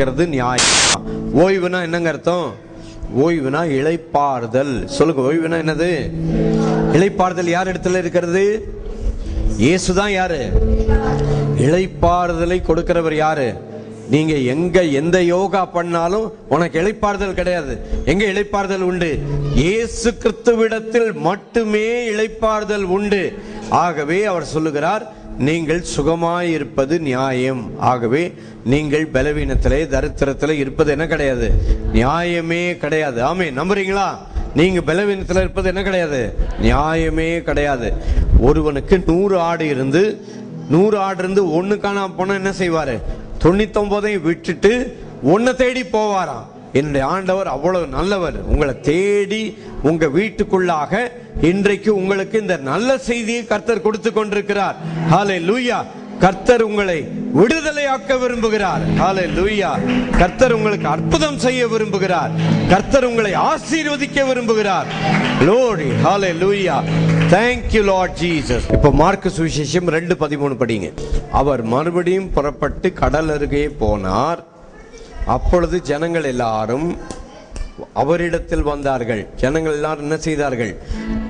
கொடுக்கிறது நியாயம். ஓய்வுனா என்னங்க அர்த்தம்? ஓய்வுனா இளைப்பாறுதல். சொல்லுங்க, ஓய்வுனா என்னது? இளைப்பாறுதல் யார் இடத்துல இருக்கிறது? இயேசுதான். யாரு இளைப்பாறுதலை கொடுக்கிறவர்? யாரு? நீங்க எந்த யோகா பண்ணாலும் உனக்கு இளைப்பாறுதல் கிடையாது. எங்க இளைப்பாறுதல் உண்டு? இயேசு கிறிஸ்துவிடத்தில் மட்டுமே இளைப்பாறுதல் உண்டு. ஆகவே அவர் சொல்லுகிறார், நீங்கள் சுகமாய் இருப்பது நியாயம். ஆகவே நீங்கள் பலவீனத்திலே தரித்திரத்திலே இருப்பது என்ன கிடையாது? நியாயமே கிடையாது. ஆமே, நம்புறீங்களா? நீங்க பலவீனத்தில் இருப்பது என்ன கிடையாது? நியாயமே கிடையாது. ஒருவனுக்கு 100 ஆடு இருந்து 100 ஆடு இருந்து 1 காணாம போனா என்ன செய்வாரு? 99 விட்டுட்டு 1 தேடி போவாராம். என்னுடைய ஆண்டவர் அவ்வளவு நல்லவர். உங்களை தேடி உங்க வீட்டுக்குள்ளாக இன்றைக்கு உங்களுக்கு இந்த நல்ல செய்தியை கர்த்தர் கொடுத்து கொண்டிருக்கிறார். ஹல்லேலூயா. கர்த்தர் உங்களை விடுதலையாக்க விரும்புகிறார். ஹல்லேலூயா. கர்த்தர் உங்களுக்கு அற்புதம் செய்ய விரும்புகிறார். கர்த்தர் உங்களை ஆசீர்வதிக்க விரும்புகிறார். Glory. Hallelujah. Thank you Lord Jesus. இப்போ மார்க்கு சுவிசேஷம் 2:13 படிங்க. அவர் மறுபடியும் புறப்பட்டு கடல் அருகே போனார். அப்பொழுது ஜனங்கள் எல்லாரும் அவரிடத்தில் வந்தார்கள். ஜனங்கள் எல்லாரும் என்ன செய்தார்கள்?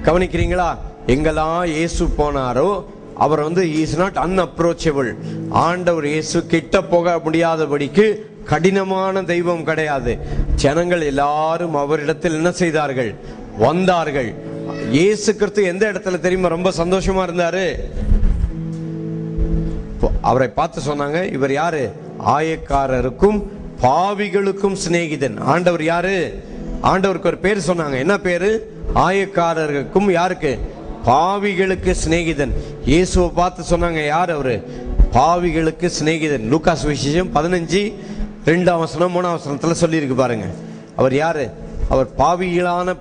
கவனிக்கிறீங்களா? எங்கெல்லாம் இயேசு போனாரோ அவர் இஸ் நாட் அன்அப்ரோச்சபிள். ஆண்டவர் இயேசு கிட்ட போக முடியாதபடிக்கு கடினமான தெய்வம் கிடையாது. ஜனங்கள் எல்லாரும் அவரிடத்தில் என்ன செய்தார்கள்? வந்தார்கள். இயேசு கிறிஸ்து எந்த இடத்துல தெரியுமா ரொம்ப சந்தோஷமா இருந்தாரு? அவரை பார்த்து சொன்னாங்க, இவர் யாரு? ஆயக்காரருக்கும் பாவிகளுக்கும் சிநேகிதன். ஆண்டவர் யாரு? ஆண்டவருக்கு ஒரு பேர் சொன்னாங்க. என்ன பேரு? ஆயக்காரருக்கும் யாருக்கு? பாவிகளுக்கு சிநேகிதன். இயேசுவை பார்த்து சொன்னாங்க, யார் அவரு? பாவிகளுக்கு சிநேகிதன். லூக்கா சுவிசேஷம் 15:2-3 சொல்லி இருக்கு பாருங்க. அவர் யாரு? அவர்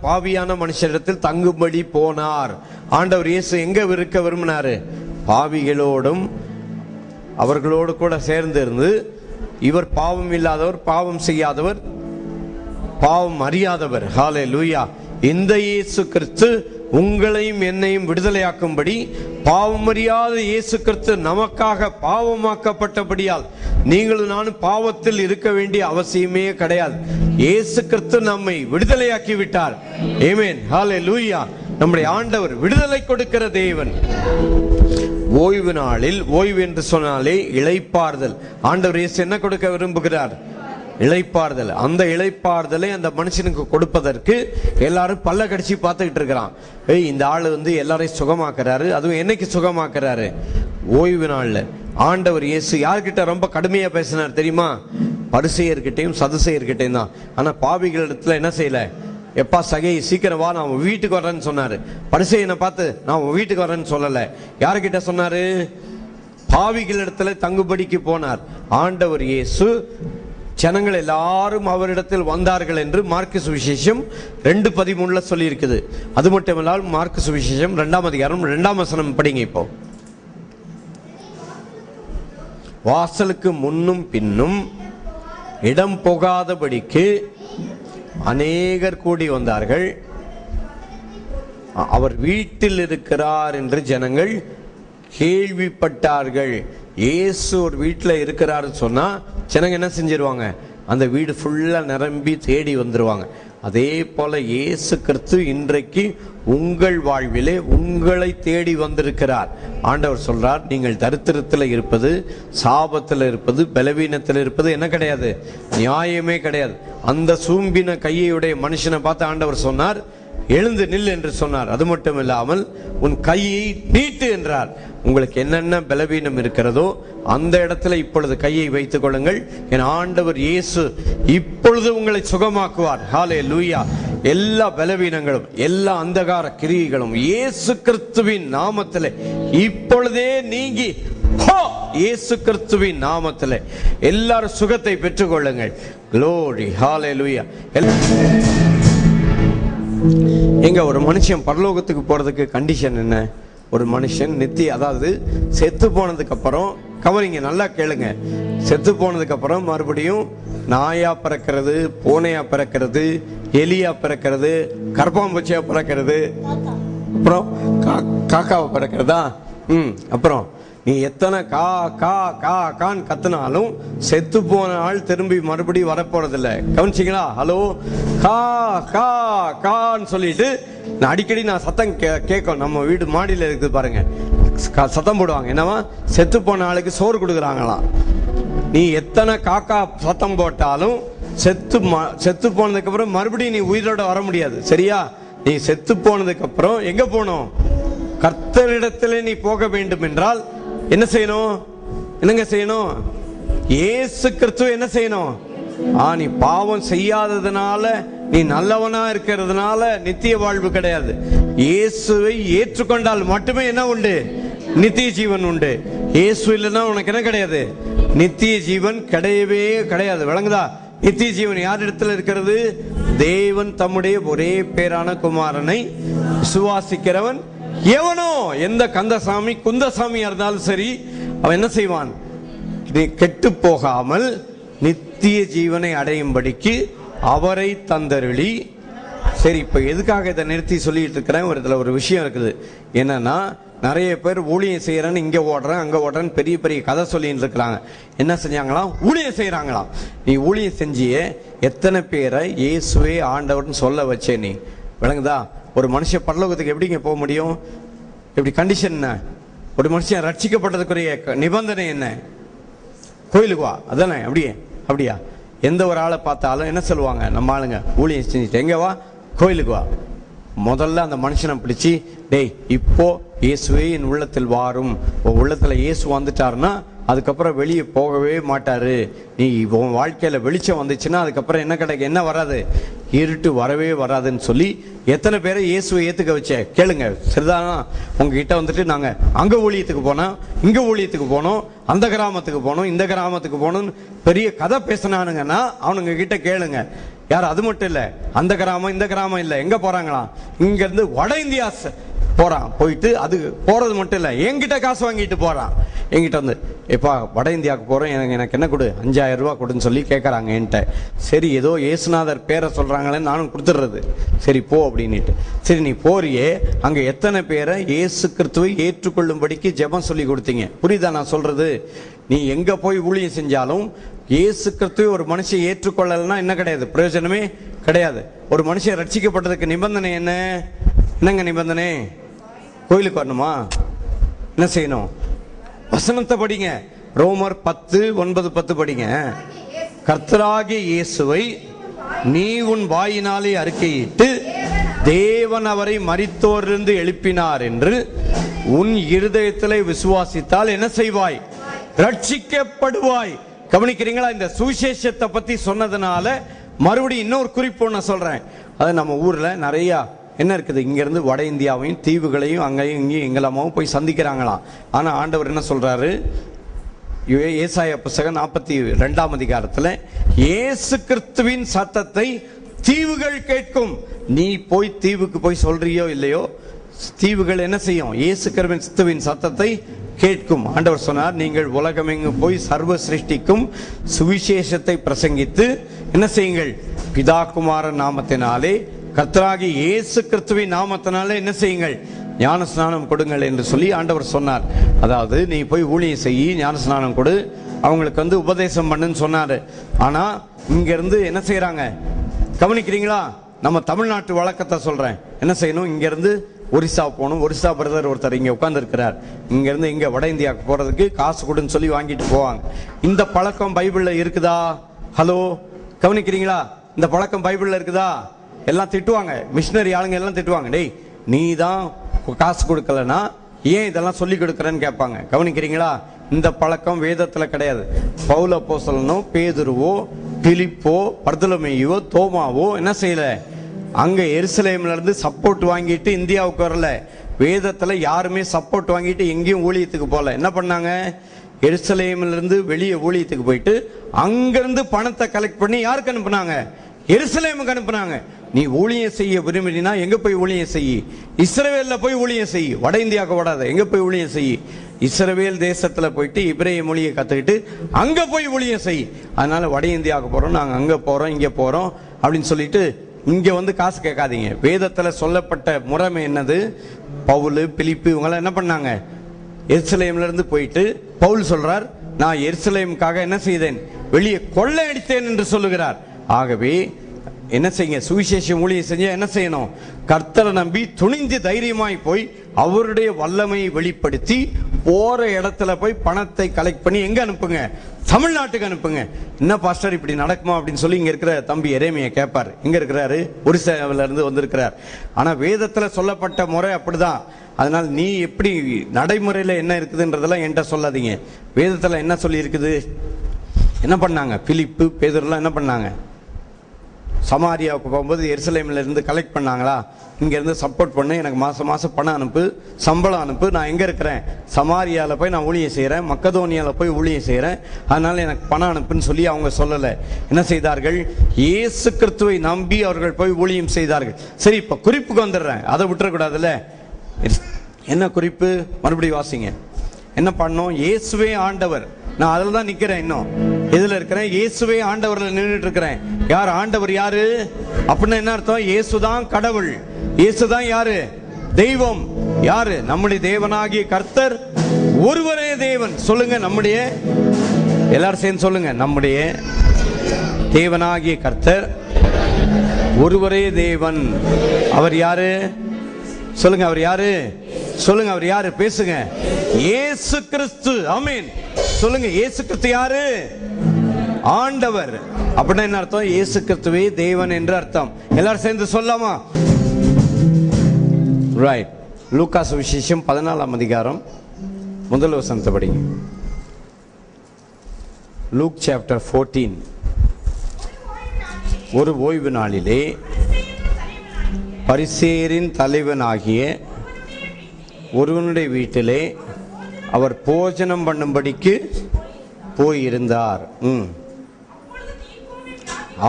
பாவியான மனுஷரிடத்தில் தங்கும்படி போனார். ஆண்டவர் இயேசு எங்க இருக்க விரும்பினாரு? பாவிகளோடும் அவர்களோடு கூட சேர்ந்து இருந்து, இவர் பாவம் இல்லாதவர், பாவம் செய்யாதவர், பாவம் அறியாதவர். ஹல்லேலூயா. இந்த இயேசு கிறிஸ்து உங்களையும் என்னையும் விடுதலையாக்கும்படி பாவம் அறியாத இயேசு கிறிஸ்து நமக்காக பாவமாக்கப்பட்டபடியால் நீங்களும் நானும் பாவத்தில் இருக்க வேண்டிய அவசியமே கிடையாது. இயேசு கிறிஸ்து நம்மை விடுதலையாக்கி விட்டார். ஆமென். ஹல்லேலூயா. நம்முடைய ஆண்டவர் விடுதலை கொடுக்கிற தேவன். ஓய்வு நாளில், ஓய்வு என்று சொன்னாலே இளைப்பாறுதல். ஆண்டவர் இயேசு என்ன கொடுக்க விரும்புகிறார்? இளைப்பாறுதல். அந்த இளைப்பாறுதலை அந்த மனுஷனுக்கு கொடுப்பதற்கு எல்லாரும் பல்ல கடிச்சு பார்த்துக்கிட்டு இருக்கிறான். இந்த ஆளு எல்லாரையும் சுகமாக்குறாரு. அதுவும் என்னைக்கு சுகமாக்குறாரு? ஓய்வு நாள்ல. ஆண்டவர் இயேசு யார்கிட்ட ரொம்ப கடுமையா பேசினார் தெரியுமா? பரிசேயர்கிட்டையும் சதுசேயர்கிட்டையும் தான். ஆனா பாவிகளிடத்துல என்ன செய்யல? எப்பா சகை சீக்கிரம் வா, நான் வீட்டுக்கு வரேன்னு சொன்னாரு. பரிசேயனை பார்த்து நான் வீட்டுக்கு வரேன்னு சொல்லல. யாருக்கிட்ட சொன்னாரு? பாவிகளிடத்துல தங்குபடிக்கு போனார். ஆண்டவர் இயேசு ஜனங்கள் எல்லாரும் அவரிடத்தில் வந்தார்கள் என்று மார்க்கு சுவிசேஷம் 2:13 சொல்லி இருக்குது. அது மட்டுமல்லால் மார்க்கு சுவிசேஷம் 2:2 படிங்க. இப்போ வாசலுக்கு முன்னும் பின்னும் இடம் போகாதபடிக்கு அநேகர் கூடி வந்தார்கள். அவர் வீட்டில் இருக்கிறார் என்று ஜனங்கள் கேள்விப்பட்டார்கள். இயேசு ஒரு வீட்டில் இருக்கிறாரு சொன்னா ஜனங்க என்ன செஞ்சிருவாங்க? அந்த வீடு ஃபுல்லா நிரம்பி தேடி வந்துருவாங்க. அதே போல இயேசு கிறிஸ்து இன்றைக்கு உங்கள் வாழ்விலே உங்களை தேடி வந்திருக்கிறார். ஆண்டவர் சொல்றார், நீங்கள் தரித்திரத்தில் இருப்பது, சாபத்தில் இருப்பது, பலவீனத்தில் இருப்பது என்ன கிடையாது? நியாயமே கிடையாது. அந்த சூம்பின கையுடைய மனுஷனை பார்த்து ஆண்டவர் சொன்னார், எழுந்து நில் என்று சொன்னார். அது மட்டும் இல்லாமல் உன் கையை நீட்டு என்றார். உங்களுக்கு என்னென்ன பலவீனம் இருக்கிறதோ அந்த இடத்துல இப்பொழுது கையை வைத்துக் கொள்ளுங்கள். என் ஆண்டவர் இயேசு இப்பொழுது உங்களை சுகமாக்குவார். ஹல்லேலூயா. எல்லா பலவீனங்களும் எல்லா அந்தகார கிரியைகளும் இயேசு கிறிஸ்துவின் நாமத்திலே இப்பொழுதே நீங்கி இயேசு கிறிஸ்துவின் நாமத்திலே எல்லாரும் சுகத்தை பெற்றுக் கொள்ளுங்கள். க்ளோரி. ஹல்லேலூயா. எங்க ஒரு மனுஷன் பரலோகத்துக்கு போறதுக்கு கண்டிஷன் என்ன? ஒரு மனுஷன் அதாவது செத்து போனதுக்கு அப்புறம், கவனிங்க நல்லா கேளுங்க, செத்து போனதுக்கு அப்புறம் மறுபடியும் நாயா பிறக்கிறது, பூனையா பிறக்கிறது, எலியா பிறக்கிறது, கரப்பாம்பூச்சியா பிறக்கிறது, அப்புறம் காக்காவை பிறக்கிறதா, அப்புறம் நீ எத்தனை கா கா கா கான்னு கத்துனாலும் செத்து போன ஆள் திரும்பி மறுபடியும் வரப்போறதில்ல. கவனிச்சிங்களா? ஹலோ, கா கா கான்னு சொல்லிட்டு அடிக்கடி நான் சத்தம் கேட்கும். நம்ம வீடு மாடியில் இருக்குது பாருங்க, சத்தம் போடுவாங்க. என்னவா? செத்து போன ஆளுக்கு சோறு கொடுக்குறாங்களாம். நீ எத்தனை காக்கா சத்தம் போட்டாலும் செத்து போனதுக்கு அப்புறம் மறுபடியும் நீ உயிரோட வர முடியாது. சரியா? நீ செத்து போனதுக்கு அப்புறம் எங்க போகணும்? கர்த்தரிடத்திலே நீ போக வேண்டும் என்றால் என்ன செய்யணும்? என்னங்க செய்யணும்? இயேசு கிறிஸ்துவை என்ன செய்யணும்? நீ பாவம் செய்யாததுனால, நீ நல்லவனா இருக்கிறதுனால நித்திய வாழ்வு கிடையாது. இயேசுவை ஏற்றுக்கொண்டால் மட்டுமே என்ன உண்டு? நித்திய ஜீவன் உண்டு. இயேசு இல்லைன்னா உனக்கு என்ன கிடையாது? நித்திய ஜீவன் கிடையவே கிடையாது. விளங்குதா? நித்திய ஜீவன் யார் இடத்துல இருக்கிறது? தேவன் தம்முடைய ஒரே பேரான குமாரனை விசுவாசிக்கிறவன் எவனோ, எந்த கந்தசாமி குந்தசாமியா இருந்தாலும் சரி, அவன் என்ன செய்வான்? கெட்டு போகாமல் நித்திய ஜீவனை அடையும்படிக்கு அவரை தந்தருளி. சரி, இப்ப எதுக்காக இதை நிறுத்தி சொல்லிட்டு இருக்கிறேன்? இதுல ஒரு விஷயம் இருக்குது. என்னன்னா, நிறைய பேர் ஊழியம் செய்யறேன்னு இங்க ஓடுறேன் அங்க ஓடுறேன்னு பெரிய பெரிய கதை சொல்லிட்டு இருக்கிறாங்க. என்ன செஞ்சாங்களாம்? ஊழியம் செய்யறாங்களாம். நீ ஊழியம் செஞ்சியே எத்தனை பேரை இயேசுவே ஆண்டவர்னு சொல்ல வச்சே நீ? விளங்குதா? ஒரு மனுஷன் பரலோகத்துக்கு எப்படிங்க போக முடியும்? எப்படி கண்டிஷன் என்ன? ஒரு மனுஷன் ரட்சிக்கப்பட்டதுக்குரிய நிபந்தனை என்ன? கோயிலுக்கு வா, அதானே? அப்படியா? எந்த ஒரு ஆளை பார்த்தாலும் என்ன சொல்லுவாங்க நம்ம ஆளுங்க? ஊழியம் செஞ்சுட்டு எங்க வா? கோயிலுக்கு வா. முதல்ல அந்த மனுஷனை பிடிச்சி, டேய், இப்போ இயேசுவே என் உள்ளத்தில் வாரும். உள்ளத்துல இயேசு வந்துட்டாருன்னா அதுக்கப்புறம் வெளியே போகவே மாட்டாரு. நீ உன் வாழ்க்கையில வெளிச்சம் வந்துச்சுன்னா அதுக்கப்புறம் என்ன கிடைக்கும்? என்ன வராது? இருட்டு வரவே வராதுன்னு சொல்லி எத்தனை பேரை இயேசுவை ஏத்துக்க வச்ச கேளுங்க. சரிதானா? உங்ககிட்ட வந்துட்டு நாங்க அங்க ஊழியத்துக்கு போனோம், இங்க ஊழியத்துக்கு போனோம், அந்த கிராமத்துக்கு போனோம், இந்த கிராமத்துக்கு போனோம்னு பெரிய கதை பேசினானுங்கன்னா அவனுங்க கிட்ட கேளுங்க. யார்? அது மட்டும் இல்ல, அந்த கிராமம் இந்த கிராமம் இல்ல, எங்க போறாங்களாம்? இங்க இருந்து வட இந்தியா போறான். போயிட்டு அது போறது மட்டும் இல்ல, என்கிட்ட காசு வாங்கிட்டு போறான். என்கிட்ட வந்து, எப்பா வட இந்தியாவுக்கு போறேன், எனக்கு என்ன கொடு, 5000 ரூபாய் கொடுன்னு சொல்லி கேட்கறாங்க என்கிட்ட. சரி, ஏதோ இயேசுநாதர் பேரை சொல்றாங்களேன்னு நானும் கொடுத்துடுறது. சரி போ அப்படின்னுட்டு. சரி, நீ போறியே, அங்க எத்தனை பேரை இயேசு கிறிஸ்துவை ஏற்றுக்கொள்ளும்படிக்கு ஜெபம் சொல்லி கொடுத்தீங்க? புரியுதா நான் சொல்றது? நீ எங்க போய் ஊழியம் செஞ்சாலும் இயேசு கிறிஸ்துவை ஒரு மனுஷன் ஏற்றுக்கொள்ளலைன்னா என்ன கிடையாது? பிரயோஜனமே கிடையாது. ஒரு மனுஷன் ரட்சிக்கப்பட்டதுக்கு நிபந்தனை என்ன? என்னங்க நிபந்தனை? கோயிலுக்கு வரணுமா? என்ன செய்யணும்? வசனத்தை படிங்க. ரோமர் 10:9-10 படிங்க. கர்த்தராகிய இயேசுவை நீ உன் வாயினாலே அறிக்கையிட்டு தேவன் அவரை மரித்தோரிலிருந்து எழுப்பினார் என்று உன் இருதயத்திலே விசுவாசித்தால் என்ன செய்வாய்? ரட்சிக்கப்படுவாய். கவனிக்கிறீங்களா? இந்த சுவிசேஷத்தை பத்தி சொன்னதுனால மறுபடியும் இன்னொரு குறிப்பு நான் சொல்றேன். அது நம்ம ஊர்ல நிறைய என்ன இருக்குது? இங்க இருந்து வட இந்தியாவையும் தீவுகளையும் அங்கேயும் இங்கேயும் எங்கெல்லாமோ போய் சந்திக்கிறாங்களாம். ஆனா ஆண்டவர் என்ன சொல்றாரு? ஏசாயா புத்தகம் 42ஆம் அதிகாரத்துல, இயேசு கிறிஸ்துவின் சத்தத்தை தீவுகள் கேட்கும். நீ போய் தீவுக்கு போய் சொல்றியோ இல்லையோ, தீவுகள் என்ன செய்யும்? இயேசு கிறிஸ்துவின் சத்தத்தை கேட்கும். ஆண்டவர் சொன்னார், நீங்கள் உலகமெங்கும் போய் சர்வ சிருஷ்டிக்கும் சுவிசேஷத்தை பிரசங்கித்து என்ன செய்யுங்கள்? பிதா குமாரன் நாமத்தினாலே, கர்த்தராகிய இயேசு கிறிஸ்துவின் நாமத்தினாலே என்ன செய்யுங்கள்? ஞான ஸ்நானம் கொடுங்கள் என்று சொல்லி ஆண்டவர் சொன்னார். அதாவது நீ போய் ஊழியம் செய்யி, ஞான ஸ்நானம் கொடு, அவங்களுக்கு வந்து உபதேசம் பண்ணுன்னு சொன்னாரு. ஆனா இங்க இருந்து என்ன செய்யறாங்க? கவனிக்கிறீங்களா? நம்ம தமிழ்நாட்டு வழக்கத்தை சொல்றேன். என்ன செய்யணும்? இங்க இருந்து ஒரிசா போகணும். ஒரிசா பிரதர் ஒருத்தர் இங்க உட்கார்ந்து இருக்கிறார். இங்க இருந்து இங்க வட இந்தியாவுக்கு போறதுக்கு காசு கொடுன்னு சொல்லி வாங்கிட்டு போவாங்க. இந்த பழக்கம் பைபிள்ல இருக்குதா? ஹலோ, கவனிக்கிறீங்களா? இந்த பழக்கம் பைபிள்ல இருக்குதா? எல்லாம் திட்டுவாங்க, மிஷினரி ஆளுங்க எல்லாம் திட்டுவாங்க. டேய், நீ தான் காசு கொடுக்கலன்னா ஏன் இதெல்லாம் சொல்லி கொடுக்கறன்னு கேட்பாங்க. கவனிக்கிறீங்களா? இந்த பழக்கம் வேதத்துல கிடையாது. பவுல் அப்போஸ்தலனோ, பேதுருவோ, பிலிப்போ, பர்தலமேயுவோ, தோமாவோ என்ன செய்யல? அங்க எருசலேம்ல இருந்து சப்போர்ட் வாங்கிட்டு இந்தியாவுக்கு வரல. வேதத்துல யாருமே சப்போர்ட் வாங்கிட்டு எங்கேயும் ஊழியத்துக்கு போல. என்ன பண்ணாங்க? எருசலேம்ல இருந்து வெளியே ஊழியத்துக்கு போயிட்டு அங்கிருந்து பணத்தை கலெக்ட் பண்ணி யாருக்கு அனுப்புனாங்க? எருசலேமுக்கு அனுப்புனாங்க. நீ ஊழியம் செய்ய விரும்பினா எங்க போய் ஊழியம் செய்யி? இஸ்ரவேல்ல போய் ஊழியம் செய்யி. வட இந்தியாவுக்கு ஓடாத, எங்க போய் ஊழியம் செய்யி? இஸ்ரவேல் தேசத்துல போயிட்டு இப்ரேய மொழியை கத்துக்கிட்டு அங்க போய் ஊழியம் செய். அதனால வட இந்தியாவுக்கு போறோம், நாங்க அங்க போறோம், இங்க போறோம் அப்படின்னு சொல்லிட்டு இங்க வந்து காசு கேட்காதீங்க. வேதத்துல சொல்லப்பட்ட முறைமை என்னது? பவுல், பிலிப்பு இவங்கெல்லாம் என்ன பண்ணாங்க? எருசலேம்ல இருந்து போயிட்டு பவுல் சொல்றார், நான் எருசலேமுக்காக என்ன செய்தேன், வெளியே கொள்ளையடித்தேன் என்று சொல்லுகிறார். ஆகவே என்ன செய்யுங்க, சுவிசேஷம் ஊழியம் செஞ்ச என்ன செய்யணும், கர்த்தரை நம்பி துணிந்து தைரியமாய் போய் அவருடைய வல்லமையை வெளிப்படுத்தி போற இடத்துல போய் பணத்தை கலெக்ட் பண்ணி எங்க அனுப்புங்க, தமிழ்நாட்டுக்கு அனுப்புங்க. என்ன பாஸ்டர் இப்படி நடக்குமா அப்படின்னு சொல்லி இங்க இருக்கிற தம்பி எரேமியா கேட்பார். எங்க இருக்கிறாரு, ஒரிசாவில இருந்து வந்திருக்கிறார். ஆனா வேதத்துல சொல்லப்பட்ட முறை அப்படிதான். அதனால நீ எப்படி நடைமுறையில என்ன இருக்குதுன்றதெல்லாம் என்கிட்ட சொல்லாதீங்க. வேதத்துல என்ன சொல்லி இருக்குது, என்ன பண்ணாங்க, பிலிப்பு பேதுருலாம் என்ன பண்ணாங்க, சமாரியாவுக்கு போகும்போது எருசலேம்ல இருந்து கலெக்ட் பண்ணாங்களா, இங்க இருந்து சப்போர்ட் பண்ணு, எனக்கு மாசம் மாசம் பணம் அனுப்பு, சம்பளம் அனுப்பு, நான் எங்க இருக்கிறேன், சமாரியால போய் நான் ஊழியம் செய்யறேன், மக்கதோனியால போய் ஊழியம் செய்யறேன், அதனால எனக்கு பணம் அனுப்புன்னு சொல்லி அவங்க சொல்லல. என்ன செய்தார்கள், இயேசு கிறிஸ்துவை நம்பி அவர்கள் போய் ஊழியம் செய்தார்கள். சரி, இப்ப குறிப்புக்கு வந்துடுறேன், அதை விட்டுறக்கூடாதுல்ல. என்ன குறிப்பு, மறுபடியும் வாசிங்க. என்ன பண்ணோம், இயேசுவே ஆண்டவர். நான் அதில் தான் நிக்கிறேன், இன்னும் எதுல இருக்கிறேன், இயேசுவே ஆண்டவர்ல நின்றுட்டு இருக்கிறேன். யார் ஆண்டவர், யாரு அப்படின்னா என்ன அர்த்தம், இயேசுதான் கடவுள், இயேசுதான் யாரு, தெய்வம். யாரு, நம்முடைய தேவனாகிய கர்த்தர் ஒருவரே தேவன். சொல்லுங்க, நம்முடைய, எல்லாரும் சேர்ந்து சொல்லுங்க, நம்முடைய தேவனாகிய கர்த்தர் ஒருவரே தேவன். அவர் யாரு சொல்லுங்க, அவர் யாரு சொல்லுங்க, அவர் யாரு, பேசுங்க, இயேசு கிறிஸ்து. ஆமென். சொல்லுங்க, இயேசு கிறிஸ்து யாரு, ஆண்டவர். அப்படின்னா என்ன அர்த்தம், இயேசு கிறிஸ்துவே தேவன் என்று அர்த்தம். எல்லாரும் சேர்ந்து சொல்லாமா, ரைட். லூக்கா சுவிசேஷம் 14ஆம் அதிகாரம் முதல் வசனத்தை படிங்க. Look chapter 14. ஒரு ஓய்வு நாளிலே பரிசேயரின் தலைவனாகிய ஒருவனுடைய வீட்டிலே அவர் போஜனம் பண்ணும்படிக்கு போயிருந்தார்.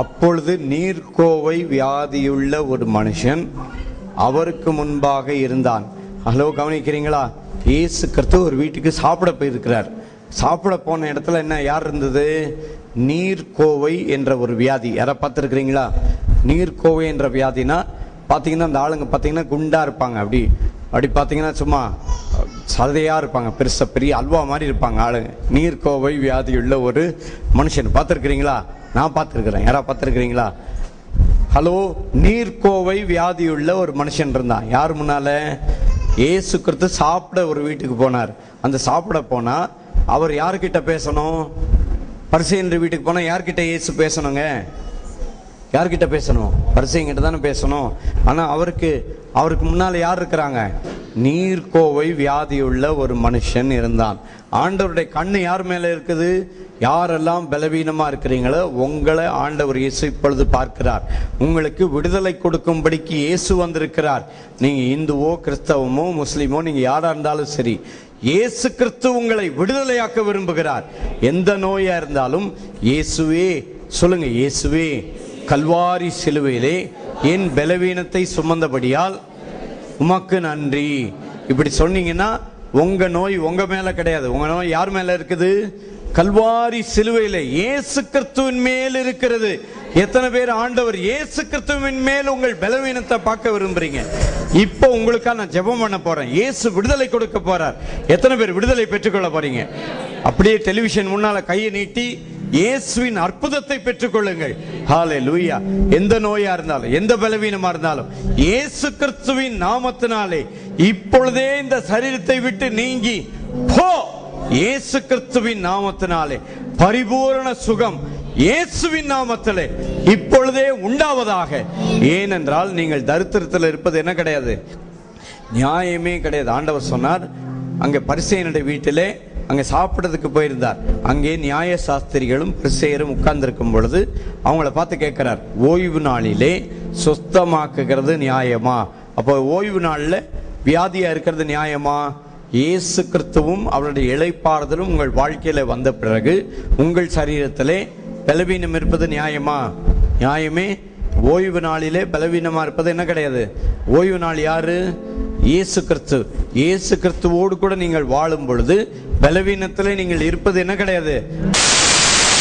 அப்பொழுது நீர்க்கோவை வியாதியுள்ள ஒரு மனுஷன் அவருக்கு முன்பாக இருந்தான். ஹலோ, கவனிக்கிறீங்களா? இயேசு கிறிஸ்து ஒரு வீட்டுக்கு சாப்பிட போயிருக்கிறார். சாப்பிட போன இடத்துல என்ன, யார் இருந்தது, நீர்க்கோவை என்ற ஒரு வியாதி. யாரை பார்த்துருக்கிறீங்களா? நீர்க்கோவை என்ற வியாதினா பார்த்தீங்கன்னா அந்த ஆளுங்க பார்த்தீங்கன்னா குண்டா இருப்பாங்க, அப்படி அப்படி பார்த்தீங்கன்னா சும்மா சதையா இருப்பாங்க, பெருசா பெரிய அல்வா மாதிரி இருப்பாங்க ஆளுங்க. நீர்க்கோவை வியாதியுள்ள ஒரு மனுஷன் பார்த்துருக்கிறீங்களா? நான் பார்த்துருக்கிறேன். யாரா பார்த்துருக்கிறீங்களா? ஹலோ, நீர்க்கோவை வியாதியுள்ள ஒரு மனுஷன் இருந்தான். யார் முன்னால? இயேசு கிறிஸ்து சாப்பிட ஒரு வீட்டுக்கு போனார். அந்த சாப்பிட போனா அவர் யாருக்கிட்ட பேசணும்? பரிசேயர் வீட்டுக்கு போனா யார்கிட்ட இயேசு பேசணுங்க? யார்கிட்ட பேசணும்? பரிசேயர்கிட்ட தானே பேசணும். ஆனா அவருக்கு முன்னால யார் இருக்கிறாங்க? நீர்க்கோவை வியாதியுள்ள ஒரு மனுஷன் இருந்தான். ஆண்டவருடைய கண்ணு யார் மேல இருக்குது? யாரெல்லாம் பலவீனமா இருக்கிறீங்களோ உங்களை ஆண்டவர் இயேசு இப்பொழுது பார்க்கிறார். உங்களுக்கு விடுதலை கொடுக்கும்படிக்கு இயேசு வந்திருக்கிறார். நீங்க இந்துவோ கிறிஸ்தவமோ முஸ்லிமோ நீங்க யாரா இருந்தாலும் சரி, இயேசு கிறிஸ்து உங்களை விடுதலையாக்க விரும்புகிறார். எந்த நோயா இருந்தாலும் இயேசுவே, சொல்லுங்க, இயேசுவே கல்வாரி சிலுவையிலே என் பலவீனத்தை சுமந்தபடியால் உமக்கு நன்றி. இப்படி சொன்னீங்கன்னா உங்க நோய் உங்க மேல கிடையாது. உங்க நோய் யார் மேல இருக்குது? கல்வாரி சிலுவையில இயேசு கிறிஸ்துவின் மேல் இருக்கிறது. எத்தனை பேர் ஆண்டவர் இயேசு கிறிஸ்துவின் மேல் உங்கள் பலவீனத்தை பார்க்க விரும்புறீங்க? இப்போ உங்களுக்காக நான் ஜெபம் பண்ண போறேன். இயேசு விடுதலை கொடுக்க போறார். எத்தனை பேர் விடுதலை பெற்றுக்கொள்ள போறீங்க? அப்படியே டெலிவிஷன் முன்னால கையை நீட்டி இயேசுவின் அற்புதத்தை பெற்றுக்கொள்ளுங்கள். ஹல்லேலூயா. எந்த நோயா இருந்தாலும் எந்த பலவீனமா இருந்தாலும் இயேசு கிறிஸ்துவின் நாமத்தினாலே இப்பொழுதே இந்த சரீரத்தை விட்டு நீங்கி போ. இயேசு கிறிஸ்துவின் நாமத்தினாலே பரிபூரண சுகம் இயேசுவின் நாமத்திலே இப்பொழுதே உண்டாவதாக. ஏனென்றால் நீங்கள் தரித்திரத்தில் இருப்பது என்ன கிடையாது, நியாயமே கிடையாது. ஆண்டவர் சொன்னார், அங்கே பரிசேயனுடைய வீட்டிலே அங்கே சாப்பிட்றதுக்கு போயிருந்தார். அங்கே நியாய சாஸ்திரிகளும் பரிசேயரும் உட்கார்ந்திருக்கும் பொழுது அவங்கள பார்த்து கேட்கிறார், ஓய்வு நாளிலே சுத்தமாக்குகிறது நியாயமா? அப்போ ஓய்வு நாளில் வியாதியா இருக்கிறது நியாயமா? இயேசு கிறிஸ்துவும் அவருடைய இளைப்பாறுதலும் உங்கள் வாழ்க்கையில வந்த பிறகு உங்கள் சரீரத்திலே பலவீனம் இருப்பது நியாயமா? நியாயமே. ஓய்வு நாளிலே பலவீனமா இருப்பது என்ன கிடையாது. ஓய்வு நாள் யாரு? இயேசு கிறிஸ்து. இயேசு கிறிஸ்துவோடு கூட நீங்கள் வாழும் பொழுது பலவீனத்திலே நீங்கள் இருப்பது என்ன கிடையாது.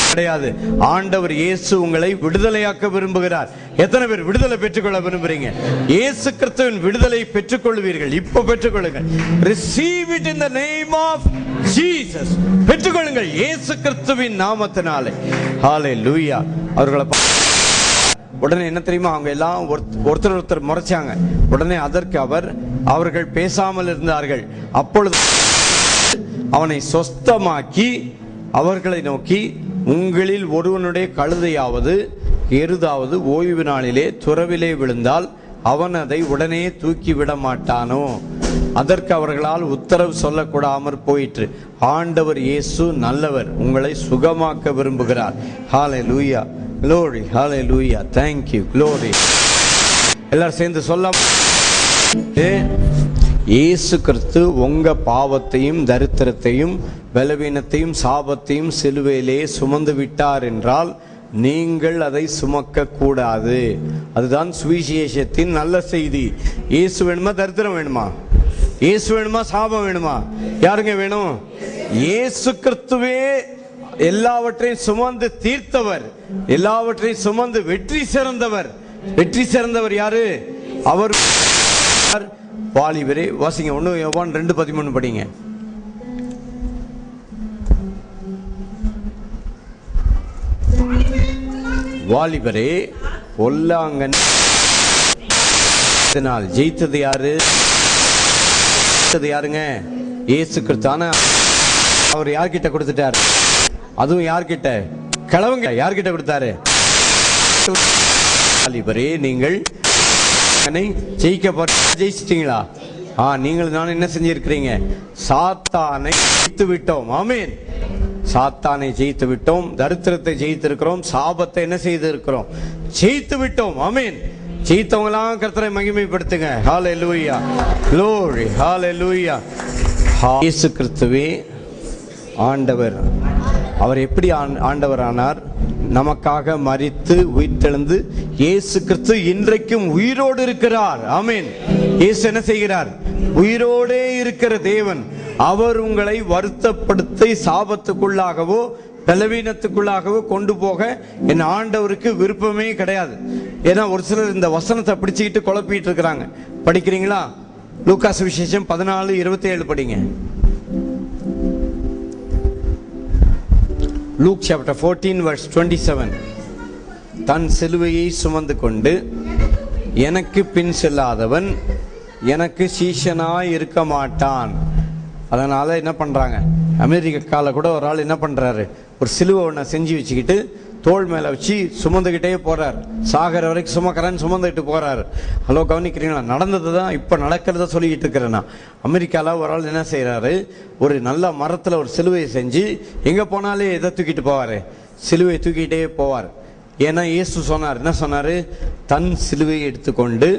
கிடையாது. ஆண்டவர் இயேசு உங்களை விடுதலையாக்க விரும்புகிறார். எத்தனை பேர் விடுதலை பெற்றுக்கொள்ள விரும்புறீங்க? இயேசு கிறிஸ்துவின் விடுதலை பெற்றுக்கொள்வீர்கள். இப்போ பெற்றுக்கொள்ளுங்கள். Receive it in the name of Jesus. பெற்றுக்கொள்ளுங்கள் இயேசு கிறிஸ்துவின் நாமத்தினாலே. ஹalleluya. அவர்களை உடனே என்ன தெரியுமா, அவங்க எல்லாம் ஒருத்தர் முறைச்சாங்க. உடனே அதற்கு அவர்கள் பேசாமல் இருந்தார்கள். அப்பொழுது அவனை சொஸ்தமாக்கி அவர்களை நோக்கி, உங்களில் ஒருவனுடைய கழுதையாவது எருதாவது ஓய்வு நாளிலே துறவிலே விழுந்தால் அவன் அதை உடனே தூக்கி விட மாட்டானோ? அதற்கு அவர்களால் உத்தரவு சொல்லக்கூடாமற் போயிற்று. ஆண்டவர் இயேசு நல்லவர், உங்களை சுகமாக்க விரும்புகிறார். ஹalleluya, glory, hallelujah, thank you, glory. எல்லாரும் சேர்ந்து சொல்ல, இயேசு கிறிஸ்து உங்க பாவத்தையும் தரித்திரத்தையும் பலவீனத்தையும் சாபத்தையும் சிலுவையிலே சுமந்து விட்டார் என்றால் நீங்கள் அதை சுமக்க கூடாது. அதுதான் சுவிசேஷத்தின் நல்ல செய்தி. இயேசு வேணுமா, தரித்திரம் வேணுமா? இயேசு வேணுமா, சாபம் வேணுமா? யாருங்க வேணும்? இயேசு கிறிஸ்துவே எல்லாவற்றையும் சுமந்து தீர்த்தவர், எல்லாவற்றையும் சுமந்து வெற்றி சிறந்தவர். வெற்றி சிறந்தவர் யாரு? அவர். வாலிபரே வாசிங்க, 1 யோவான் 2:13 படிங்க. வாலிபரே பொல்லாங்கன் ஜெயித்தது யாரு? யாருங்க? இயேசு கிறிஸ்து. அவர் யார்கிட்ட கொடுத்துட்டார்? அதுவும் யார்கிட்ட? கிழவங்க. யார்கிட்ட கொடுத்தாரு? வாலிபரே நீங்கள் ஜெயிச்சிட்டீங்களா? நீங்கள் நான் என்ன செஞ்சிருக்கிறீங்க? சாத்தானை ஜெயித்து விட்டோம். ஆமென். சாத்தானை ஜெயித்து விட்டோம், தரித்திரத்தை ஜெயித்திருக்கிறோம், சாபத்தை என்ன செய்து இருக்கிறோம்? ஜெயித்து விட்டோம். ஆமென். ஜெயித்தவங்களாம் கர்த்தரை மகிமைப்படுத்துங்க. ஹalleluya, glory, hallelujah. இயேசு கிறிஸ்துவே ஆண்டவர். அவர் எப்படி ஆண்டவர் ஆனார்? நமக்காக மரித்து உயிர்த்தெழுந்து இயேசு கிறிஸ்து இன்றைக்கும் உயிரோடு இருக்கிறார். ஆமென். இயேசு என்ன செய்கிறார்? உயிரோடே இருக்கிற தேவன். அவர் உங்களை வருத்தப்படுத்தி சாபத்துக்குள்ளாகவோ பலவீனத்துக்குள்ளாகவோ கொண்டு போக என் ஆண்டவருக்கு விருப்பமே கிடையாது. ஏன்னா ஒரு சிலர் இந்த வசனத்தை பிடிச்சிக்கிட்டு குழப்பிட்டு இருக்கிறாங்க. படிக்கிறீங்களா? லூக்கா சுவிசேஷம் 14:27 படிங்க. Luke chapter 14 verse 27. தன் சிலுவையை சுமந்து கொண்டு எனக்கு பின் செல்லாதவன் எனக்கு சீஷனாய் இருக்க மாட்டான். அதனால என்ன பண்றாங்க? அமெரிக்கால கூட ஒரு ஆள் என்ன பண்றாரு? ஒரு சிலுவை ஒன்றை செஞ்சு வச்சுக்கிட்டு தோள் மேல வச்சு சுமந்துகிட்டே போறார். சாகர வரைக்கும் சுமக்கிறேன்னு சுமந்துட்டு போறாரு. ஹலோ, கவனிக்கிறீங்களா? நடந்தது தான் இப்ப நடக்கிறத சொல்லிக்கிட்டு இருக்கிறேன்னா. அமெரிக்கால ஒரு ஆள் என்ன செய்யறாரு? ஒரு நல்ல மரத்துல ஒரு சிலுவையை செஞ்சு எங்க போனாலே எதை தூக்கிட்டு போவாரு? சிலுவையை தூக்கிட்டே போவார். ஏன்னா இயேசு சொன்னார், என்ன சொன்னாரு? தன் சிலுவையை எடுத்துக்கொண்டு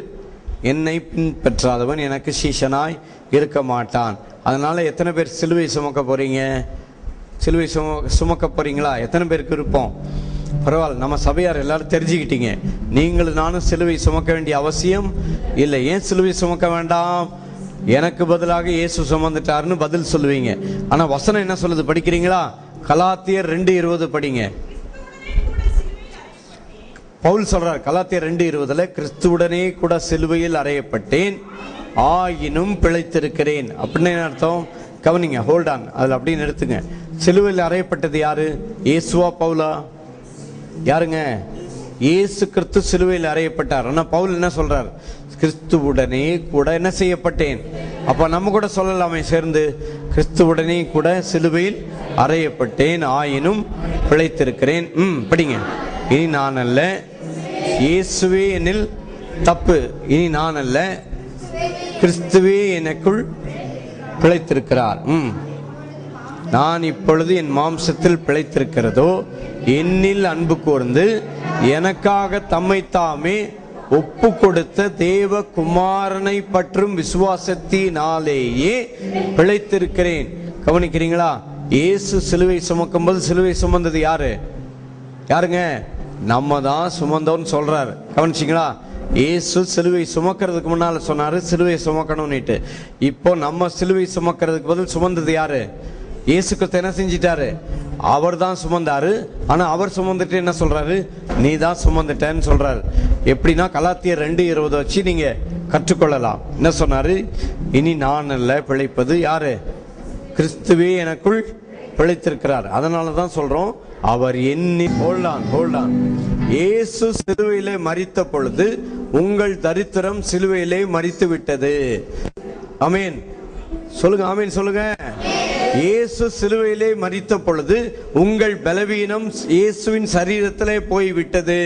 என்னை பின்பற்றாதவன் எனக்கு சீஷனாய் இருக்க மாட்டான். அதனால எத்தனை பேர் சிலுவை சுமக்க போறீங்க? சிலுவை சுமக்க போறீங்களா? எத்தனை பேருக்கு இருப்போம்? பரவாயில்ல, நம்ம சபையார் எல்லாரும் தெரிஞ்சுக்கிட்டீங்க. நீங்களும் நானும் சிலுவை சுமக்க வேண்டிய அவசியம் இல்லை. ஏன் சிலுவை சுமக்க வேண்டாம்? எனக்கு பதிலாக இயேசு சுமந்துட்டாருன்னு பதில் சொல்லுவீங்க. ஆனா வசனம் என்ன சொல்லுது? படிக்கிறீங்களா? கலாத்தியர் 2:20 படிங்க. பவுல் சொல்றார் கலாத்தியர் 2:20, கிறிஸ்துவுடனே கூட சிலுவையில் அறையப்பட்டேன், ஆயினும் பிழைத்திருக்கிறேன். அப்படின்னு என்ன அர்த்தம்? கவனிங்க, ஹோல்ட் ஆன். அதில் அப்படின்னு எடுத்துங்க. சிலுவையில் அறையப்பட்டது யாரு? இயேசுவா பவுலா? யாருங்க? இயேசு கிறிஸ்து சிலுவையில் அறையப்பட்டார். ஆனா பவுல் என்ன சொல்றார்? கிறிஸ்துவுடனே கூட என்ன செய்யப்பட்டேன். அப்ப நம்ம கூட சொல்லலாமே சேர்ந்து, கிறிஸ்துவுடனே கூட சிலுவையில் அறையப்பட்டேன், ஆயினும் பிழைத்திருக்கிறேன். படிங்க. இனி நான் அல்ல, இயேசுவே என்னில் தப்பு. இனி நான் அல்ல, கிறிஸ்துவே எனக்குள் பிழைத்திருக்கிறார். நான் இப்பொழுது என் மாம்சத்தில் பிழைத்திருக்கிறதோ என்னில் அன்பு கூர்ந்து எனக்காக தம்மை தாமே ஒப்பு கொடுத்த தேவ குமாரனை பற்றும் விசுவாசத்தினாலேயே பிழைத்திருக்கிறேன். கவனிக்கிறீங்களா? இயேசு சிலுவை சுமக்கும் போது சிலுவை சுமந்தது யாரு? யாருங்க? நம்ம தான் சுமந்தோன்னு சொல்றாரு. கவனிச்சிங்களா? இயேசு சிலுவை சுமக்கிறதுக்கு முன்னால சொன்னாரு சிலுவை சுமக்கணும்னுட்டு. இப்போ நம்ம சிலுவை சுமக்கிறதுக்கு பதில் சுமந்தது யாரு? இயேசு கிறிஸ்து என்ன செஞ்சிட்டாரு? அவர் தான் சுமந்தாரு. ஆனா அவர் சுமந்துட்டு என்ன சொல்றாரு? நீ தான் சுமந்துட்டேன்னு சொல்றாரு. எப்படின்னா கலாத்தியர் 2:20 வச்சு நீங்க கற்றுக்கொள்ளலாம். என்ன சொன்னாரு? இனி நான் அல்ல பிழைப்பது யாரு? கிறிஸ்துவே எனக்குள் பிழைத்திருக்கிறார். அதனாலதான் சொல்றோம், அவர் எண்ணி ஹோல்டான் இயேசு சிலுவையிலே மரித்த பொழுது உங்கள் தரித்திரம் சிலுவையிலே மரித்து விட்டது. ஆமென் சொல்லுங்க, ஆமென் சொல்லுங்க. இயேசு சிலுவையிலே மரித்த பொழுது உங்கள் பலவீனம் இயேசுவின் சரீரத்திலே போய்விட்டது.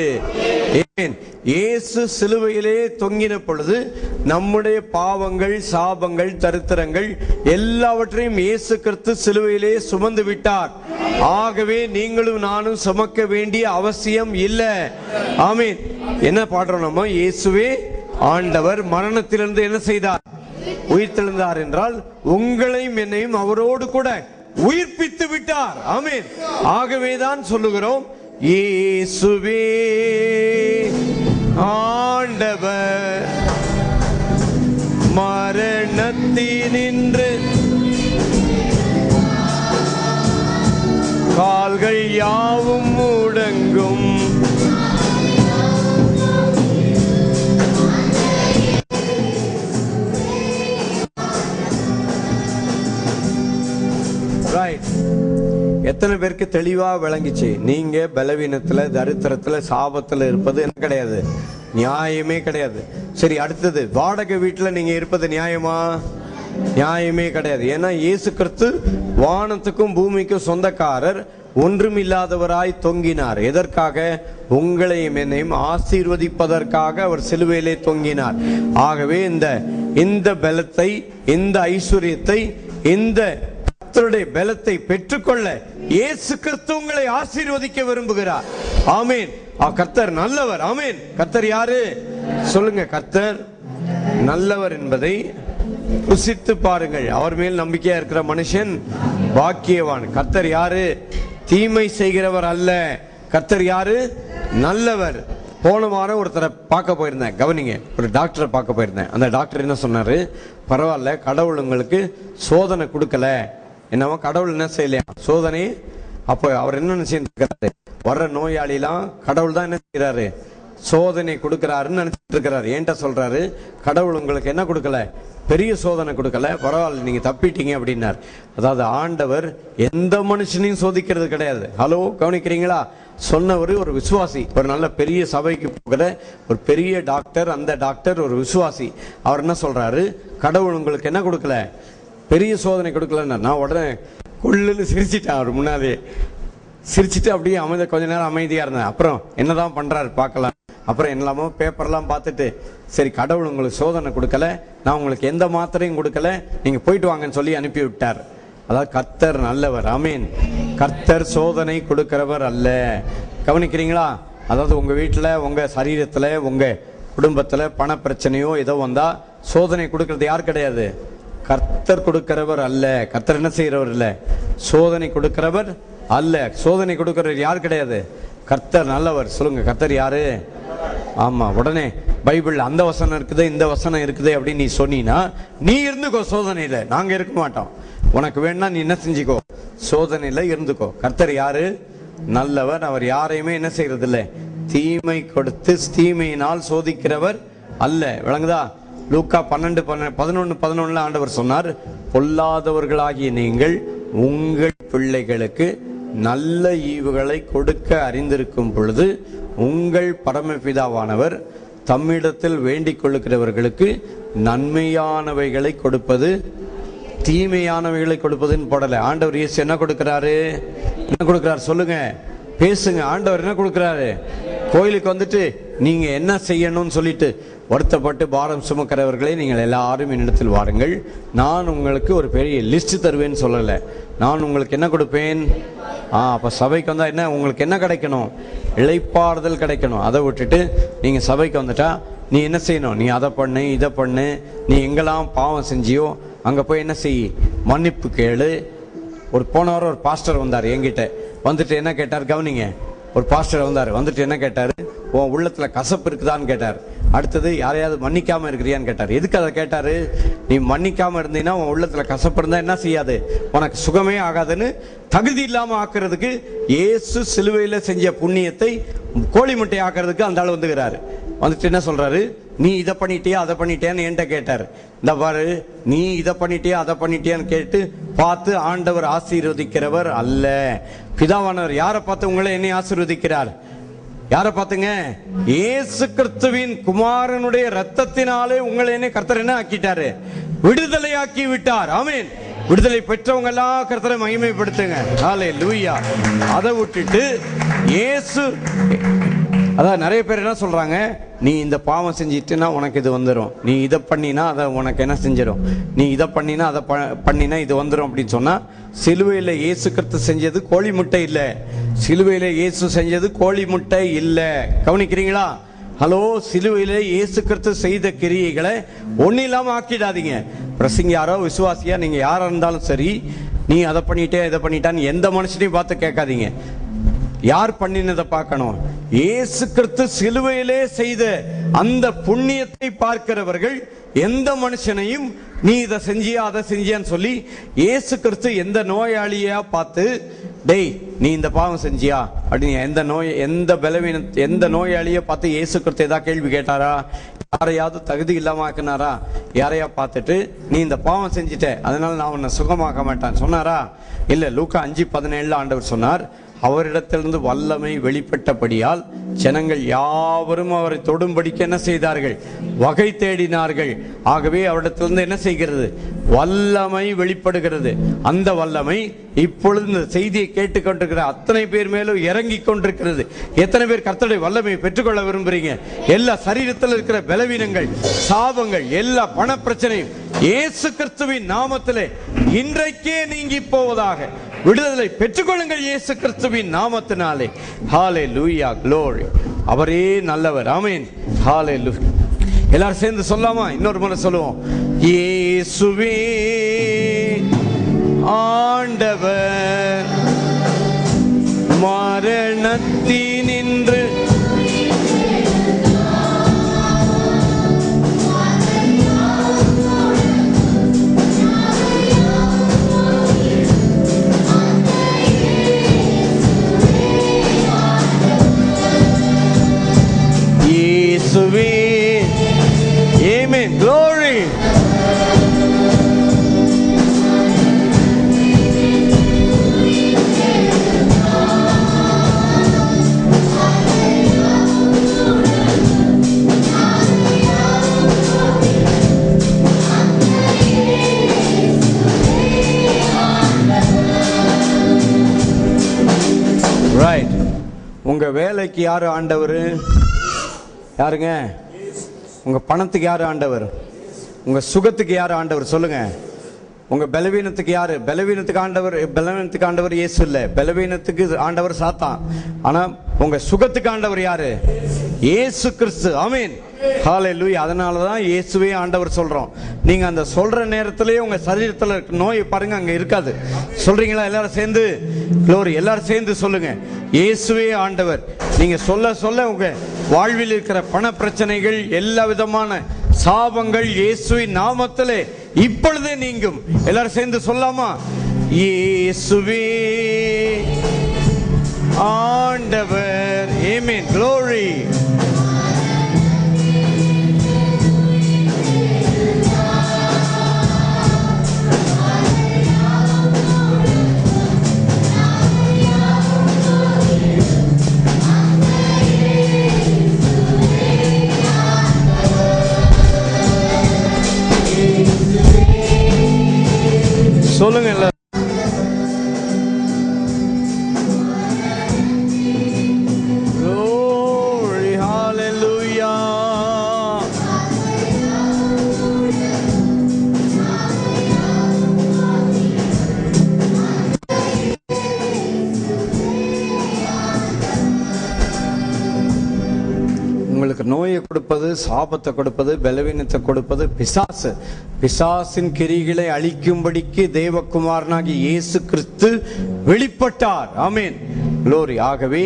இயேசு சிலுவையிலே தொங்கின பொழுது நம்முடைய பாவங்கள், சாபங்கள், தரித்திரங்கள் எல்லாவற்றையும் இயேசு கிறிஸ்து சிலுவையிலே சுமந்து விட்டார். ஆகவே நீங்களும் நானும் சுமக்க வேண்டிய அவசியம் இல்லை. ஆமென். என்ன பாடுறோம் நம்ம? இயேசுவே ஆண்டவர் மரணத்திலிருந்து என்ன செய்தார்? உயிர்த்தெழுந்தார் என்றால் உங்களையும் என்னையும் அவரோடு கூட உயிர்ப்பித்து விட்டார். ஆமென். ஆகவேதான் சொல்லுகிறோம், இயேசுவே ஆண்டவர் மரணத்தினின்று கால்கள் யாவும் முடங்கும். எத்தனை பேருக்கு தெளிவா விளங்கிச்சு? நீங்க பலவீனத்துல, தரித்திரத்துல, சாபத்துல இருப்பது என்ன கிடையாது, நியாயமே கிடையாது. சரி, அடுத்தது, வாடகை வீட்டுல நீங்க இருப்பது நியாயமா? நியாயமே கிடையாது. ஏன்னா இயேசு கிறிஸ்து வானத்துக்கும் பூமிக்கும் சொந்தக்காரர், ஒன்றுமில்லாதவராய் தொங்கினார். எதற்காக? உங்களையும் என்னையும் ஆசீர்வதிப்பதற்காக அவர் சிலுவையிலே தொங்கினார். ஆகவே இந்த பலத்தை, இந்த ஐஸ்வர்யத்தை, இந்த பலத்தை பெற்றுக்கொள்ள இயேசு கிறிஸ்து உங்களை ஆசீர்வதிக்க விரும்புகிறார். ஆமென். கர்த்தர் நல்லவர். ஆமென். கர்த்தர் யாரு? சொல்லுங்க. கர்த்தர் நல்லவர் என்பதை ருசித்து பாருங்கள். அவர் மேல் நம்பிக்கையா இருக்கிற மனுஷன் பாக்கியவான். கர்த்தர் யாரு? தீமை செய்கிறவர் அல்ல. கர்த்தர் யாரு? நல்லவர். போன வாரம் ஒருத்தரை பார்க்க போயிருந்தேன், கவனிங்க. ஒரு டாக்டரை பார்க்க போயிருந்தேன். அந்த டாக்டர் என்ன சொன்னாரு? பரவாயில்ல, கடவுள் உங்களுக்கு சோதனை கொடுக்கல. என்னவோ கடவுள் என்ன செய்யலையா சோதனை. அப்போ அவர் என்ன நினைச்சிருக்காரு? வர்ற நோயாளிலாம் கடவுள் தான் என்ன செய்யறாரு? சோதனை கொடுக்கிறாருன்னு நினைச்சிட்டு இருக்கிறாரு. ஏன்ட்ட சொல்றாரு, கடவுள் உங்களுக்கு என்ன கொடுக்கல? பெரிய சோதனை கொடுக்கல, பரவாயில்ல, நீங்க தப்பிட்டீங்க அப்படின்னார். அதாவது ஆண்டவர் எந்த மனுஷனையும் சோதிக்கிறது கிடையாது. ஹலோ, கவனிக்கிறீங்களா? சொன்னவர் ஒரு விசுவாசி, ஒரு நல்ல பெரிய சபைக்கு போகிற ஒரு பெரிய டாக்டர். அந்த டாக்டர் ஒரு விசுவாசி. அவர் என்ன சொல்றாரு? கடவுள் உங்களுக்கு என்ன கொடுக்கல? பெரிய சோதனை கொடுக்கலன்னா. நான் உடனே கொள்ளுன்னு சிரிச்சிட்டேன். அவர் முன்னாலே சிரிச்சுட்டு அப்படியே கொஞ்ச நேரம் அமைதியா இருந்தேன். அப்புறம் என்னதான் பண்றாரு பார்க்கலாம். அப்புறம் என்னலாமோ பேப்பர்லாம் பார்த்துட்டு, சரி, கடவுள் உங்களுக்கு சோதனை கொடுக்கல, நான் உங்களுக்கு எந்த மாத்திரையும் கொடுக்கல, நீங்க போயிட்டு வாங்கன்னு சொல்லி அனுப்பி விட்டார். அதாவது கர்த்தர் நல்லவர். ஆமீன். கர்த்தர் சோதனை கொடுக்கிறவர் அல்ல. கவனிக்கிறீங்களா? அதாவது உங்க வீட்டுல, உங்க சரீரத்துல, உங்க குடும்பத்துல பண பிரச்சனையோ ஏதோ வந்தா சோதனை கொடுக்கறது யார் கிடையாது? கர்த்தர் கொடுக்கிறவர் அல்ல. கர்த்தர் என்ன செய்யறவர் இல்ல? சோதனை கொடுக்கிறவர் அல்ல. சோதனை கொடுக்கிறவர் யார் கிடையாது? கர்த்தர் நல்லவர். சொல்லுங்க, கர்த்தர் யாரு? ஆமா. உடனே பைபிள் அந்த வசனம் இருக்குது, இந்த வசனம் இருக்குது அப்படின்னு நீ சொன்னீங்கன்னா, நீ இருந்துக்கோ சோதனையில, நாங்க இருக்க மாட்டோம். உனக்கு வேணா நீ என்ன செஞ்சுக்கோ, சோதனையில இருந்துக்கோ. கர்த்தர் யாரு? நல்லவர். அவர் யாரையுமே என்ன செய்யறது இல்லை, தீமை கொடுத்து தீமையினால் சோதிக்கிறவர் அல்ல. விளங்குதா? லூக்கா 12:11 ஆண்டவர் சொன்னார், பொல்லாதவர்களாகிய நீங்கள் உங்கள் பிள்ளைகளுக்கு நல்ல ஈவுகளை கொடுக்க அறிந்திருக்கும் பொழுது உங்கள் பரமபிதாவானவர் தம்மிடத்தில் வேண்டிக் கொள்ளுகிறவர்களுக்கு நன்மையானவைகளை கொடுப்பது, தீமையானவைகளை கொடுப்பதுன்னு போடல. ஆண்டவர் இயேசு என்ன கொடுக்கிறாரு? என்ன கொடுக்கிறாரு? சொல்லுங்க, பேசுங்க. ஆண்டவர் என்ன கொடுக்கிறாரு? கோயிலுக்கு வந்துட்டு நீங்க என்ன செய்யணும்னு சொல்லிட்டு வருத்தப்பட்டு பாரம் சுமக்கிறவர்களே, நீங்கள் எல்லாரும் என்னிடத்தில் வாருங்கள், நான் உங்களுக்கு ஒரு பெரிய லிஸ்ட் தருவேன்னு சொல்லலை. நான் உங்களுக்கு என்ன கொடுப்பேன்? அப்ப சபைக்கு வந்தா என்ன உங்களுக்கு என்ன கிடைக்கணும்? இளைப்பாறுதல் கிடைக்கணும். அதை விட்டுட்டு நீங்க சபைக்கு வந்துட்டா நீ என்ன செய்யணும்? நீ அதை பண்ணு, இதை பண்ணு, நீ எங்கெல்லாம் பாவம் செஞ்சியோ அங்க போய் என்ன செய், மன்னிப்பு கேளு. போன வாரம் ஒரு பாஸ்டர் வந்தார் என்கிட்ட. வந்துட்டு என்ன கேட்டார்? கவனிங்க. ஒரு பாஸ்டர் வந்தார். வந்துட்டு என்ன கேட்டாரு? உன் உள்ளத்துல கசப்பு இருக்குதான்னு கேட்டார். அடுத்தது யாரையாவது மன்னிக்காம இருக்கிறியான்னு கேட்டார். எதுக்கு அதை கேட்டாரு? நீ மன்னிக்காம இருந்தீங்கன்னா உன் உள்ளத்துல கசப்பு இருந்தா என்ன செய்யாது, உனக்கு சுகமே ஆகாதுன்னு தகுதி இல்லாம ஆக்குறதுக்கு இயேசு சிலுவையில செஞ்ச புண்ணியத்தை கோழி முட்டை ஆக்குறதுக்கு அந்த ஆள் வந்துகிறாரு. வந்துட்டு என்ன சொல்றாரு, நீ இதை பண்ணிட்டியா அதை பண்ணிட்டியான்னு என்கிட்ட கேட்டாரு. இந்த பாரு, நீ இதை பண்ணிட்டியா அதை பண்ணிட்டியான்னு கேட்டு பார்த்து ஆண்டவர் ஆசீர்வதிக்கிறவர் அல்ல. பிதாவானவர் யாரை பார்த்து உங்களை என்னை ஆசீர்வதிக்கிறார்? யாரை பார்த்துங்க? இயேசு கிறிஸ்துவின் குமாரனுடைய ரத்தத்தினாலே உங்களை என்ன கர்த்தர் என்ன ஆக்கிட்டாரு? விடுதலையாக்கி விட்டார். ஆமென். விடுதலை பெற்றவங்க எல்லாம் கர்த்தரை மகிமைப்படுத்துங்க. ஹல்லேலூயா. அதை விட்டுட்டு இயேசு, அதான் நிறைய பேர் என்ன சொல்றாங்க, நீ இந்த பாவம் செஞ்சிட்டுனா உனக்கு இது வந்துடும், நீ இதை பண்ணினா அதை உனக்கு என்ன செஞ்சிடும், நீ இதை பண்ணினா அதை பண்ணினா இது வந்துடும் அப்படின்னு சொன்னா, சிலுவையில் இயேசு கிறிஸ்து செஞ்சது கோழி முட்டை இல்லை. சிலுவையில் இயேசு செஞ்சது கோழி முட்டை இல்லை. கவனிக்கிறீங்களா? ஹலோ, சிலுவையில் இயேசு கிறிஸ்து செய்த கிரியைகளை ஒன்னும் இல்லாம ஆக்கிடாதீங்க. பிரசங்க யாரோ விசுவாசியா நீங்க யாரா இருந்தாலும் சரி, நீ அதை பண்ணிட்டே இதை பண்ணிட்டான்னு எந்த மனுஷனையும் பார்த்து கேட்காதீங்க. யார் பண்ணினதை பார்க்கணும்? இயேசு கிறிஸ்து சிலுவையிலே செய்த அந்த புண்ணியத்தை பார்க்கிறவர்கள் எந்த மனுஷனையும் நீ இதை செஞ்சியா அதை செஞ்சியான்னு சொல்லி, இயேசு கிறிஸ்து எந்த நோயாளியா பார்த்து டேய் நீ இந்த பாவம் செஞ்சியா அப்படின்னு எந்த நோயாளியை பார்த்து இயேசு கிறிஸ்து ஏதாவது கேள்வி கேட்டாரா? யாரையாவது தகுதி இல்லாம ஆக்கினாரா? யாரையா பார்த்துட்டு நீ இந்த பாவம் செஞ்சிட்ட அதனால நான் உன்னை சுகமாக்க மாட்டேன் சொன்னாரா? இல்ல. லூக்கா 5:17 ஆண்டவர் சொன்னார், அவரிடத்திலிருந்து வல்லமை வெளிப்பட்டபடியால் ஜனங்கள் யாவரும் அவரை தொடும்படிக்கு என்ன செய்தார்கள்? வகை தேடினார்கள். ஆகவே அவரிடத்திலிருந்து என்ன செய்கிறது? வல்லமை வெளிப்படுகிறது. அந்த வல்லமை இப்பொழுது இந்த செய்தியை கேட்டுக்கொண்டிருக்கிற அத்தனை பேர் மேலும் இறங்கி கொண்டிருக்கிறது. எத்தனை பேர் கர்த்தருடைய வல்லமையை பெற்றுக்கொள்ள விரும்புறீங்க? எல்லா சரீரத்தில் இருக்கிற பலவீனங்கள், சாபங்கள், எல்லா பண பிரச்சனையும் இயேசு கிறிஸ்துவின் நாமத்திலே இன்றைக்கே நீங்கி போவதாக. விடுதலை பெற்றுக்கொள்ளுங்கள் இயேசு கிறிஸ்துவின் நாமத்தினாலே. ஹல்லேலூயா, க்ளோரி. அவரே நல்லவர். ஆமென். ஹல்லேலூயா. எல்லாரும் சேர்ந்து சொல்லாமா? இன்னொரு முறை சொல்லுவோம். இயேசுவே ஆண்டவர், மரணத்தினின்று இயேசுவே. ஆமென். Glory. Right. உங்க வேலைக்கு யாரு ஆண்டவர்? யாருங்க? உங்க பணத்துக்கு யாரு ஆண்டவர்? உங்க சுகத்துக்கு யாரு ஆண்டவர்? சொல்லுங்க. உங்க பலவீனத்துக்கு யாரு? பலவீனத்துக்கு ஆண்டவர் இயேசு இல்ல. பலவீனத்துக்கு ஆண்டவர் சாத்தான். ஆனா உங்க சுகத்துக்கு ஆண்டவர் யாரு? இயேசு கிறிஸ்து. ஆமென். ஹல்லேலூயா. அதனாலதான் இயேசுவே ஆண்டவர் சொல்றோம். நீங்க அந்த சொல்ற நேரத்திலேயே உங்க சரீரத்துல நோய் பாருங்க அங்க இருக்காது. சொல்றீங்களா? எல்லாரும் சேர்ந்து க்ளோரி. எல்லாரும் சேர்ந்து சொல்லுங்க, இயேசுவே ஆண்டவர். நீங்க சொல்ல சொல்ல உங்க வாழ்வில் இருக்கிற பண பிரச்சனைகள், எல்லா விதமான சாபங்கள் இயேசுவின் நாமத்திலே இப்பொழுதே நீங்கும். எல்லாரும் சேர்ந்து சொல்லாமா? இயேசுவே ஆண்டவர். ஆமென். க்ளோரி. சொல்லுங்க. Glory, hallelujah. உங்களுக்கு நோயை கொடுப்பது, சாபத்தை கொடுப்பது, பலவீனத்தை கொடுப்பது பிசாசு. பிசாசின் கிரிகளை அழிக்கும்படிக்கு தேவகுமாரனாகிய இயேசு கிறிஸ்து வெளிப்பட்டார். ஆமென். க்ளோரி. ஆகவே